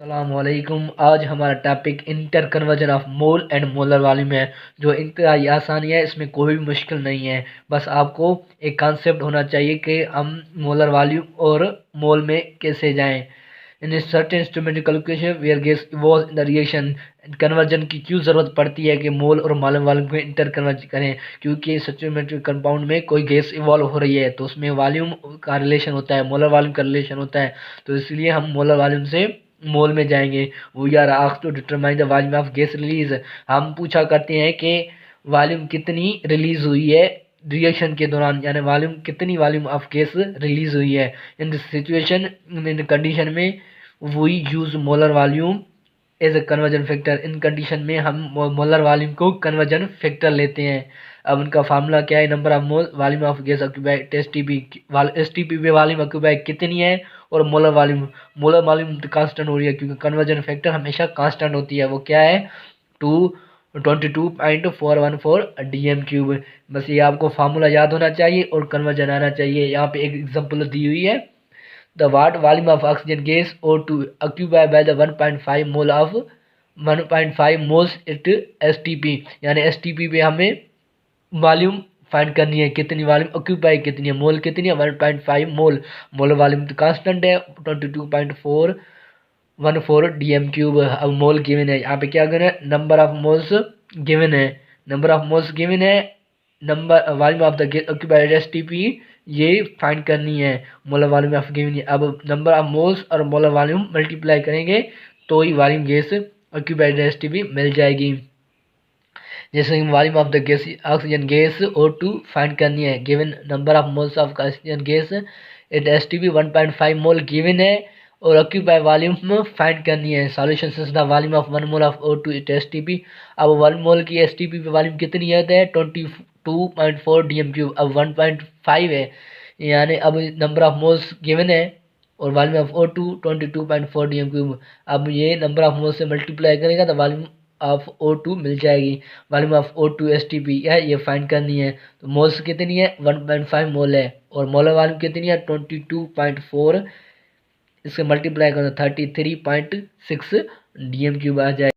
अस्सलामुअलैकुम। आज हमारा topic inter conversion of mole and molar volume है, जो इंतहाई आसानी है। इसमें कोई भी मुश्किल नहीं है। बस आपको एक कॉन्सेप्ट होना चाहिए कि हम मोलर वॉल्यूम और मोल में कैसे जाएं। In certain instrumental calculation where gas involve in the reaction, conversion की क्यों ज़रूरत पड़ती है कि मोल और मोलर वॉल्यूम को इंटर कन्वर्ज करें, क्योंकि सैचुरेटेड कंपाउंड में कोई गैस इवॉल्व हो रही है तो उसमें वॉल्यूम का रिलेशन होता है, मोलर वॉल्यूम का रिलेशन होता है। तो इसलिए हम मोलर वॉल्यूम से मोल में जाएंगे। We are asked to determine the volume of gas release. हम पूछा करते हैं कि वॉल्यूम कितनी रिलीज हुई है रिएक्शन के दौरान, यानी वॉल्यूम कितनी वॉल्यूम ऑफ गैस रिलीज हुई है। इन दिस सिचुएशन, इन कंडीशन में we use molar volume as a conversion factor. इन कंडीशन में हम मोलर वॉल्यूम को कन्वर्जन फैक्टर लेते हैं। अब उनका फार्मूला क्या है? Number of mole volume of gas occupied STP. STP पे वॉल्यूम ऑक्यूपाइड कितनी है और मोलर वॉल्यूम तो कांस्टेंट हो रही है, क्योंकि कन्वर्जन फैक्टर हमेशा कांस्टेंट होती है। वो क्या है? 22.414 DM³। बस ये आपको फार्मूला याद होना चाहिए और कन्वर्जन आना चाहिए। यहाँ पे एक एग्जांपल दी हुई है। The watt volume of oxygen gas O2 occupied by the 1.5 moles at STP। यानी STP पे हमें वॉल्यूम फाइंड करनी है, कितनी वॉल्यूम ऑक्यूपाई कितनी है, मोल कितनी है 1.5 मोल। मोल वॉल्यूम तो कांस्टेंट है 22.414 DM³। अब मोल गिवन है, यहाँ पे क्या गिवन है? नंबर ऑफ मोल्स गिवन है। नंबर ऑफ मोल्स गिवन है, number volume of the occupied STP ये फाइंड करनी है। मोलर वॉल्यूम ऑफ गिवन है। अब नंबर ऑफ मोल्स और मोलर वॉल्यूम मल्टीप्लाई करेंगे तो ही वॉल्यूम गैस ऑक्यूपाइड एसटीपी मिल जाएगी। जैसे volume of the gas oxygen gas O2 find करनी है, given number of moles of oxygen gas at STP 1.5 mole given है, और ऑक्यूपाई वॉल्यूम फाइंड करनी है। Solution since the volume of 1 mole of O2 at STP. अब 1 मोल की STP पे volume कितनी है? 22.4 DM³। अब 1.5 है, यानी अब नंबर ऑफ मोल्स गिवन है और वॉल्यूम ऑफ O2 22.4 DM³। अब ये नंबर ऑफ मोल्स से मल्टीप्लाई करेगा तो वॉल्यूम ऑफ O2 मिल जाएगी। वॉल्यूम ऑफ O2 STP है, ये फाइंड करनी है। तो मोल्स कितनी है? 1.5 मोल है, और मोलर वॉल्यूम कितनी है? 22.4। इससे मल्टीप्लाई करो 33.6 DM³ आ जाएगी।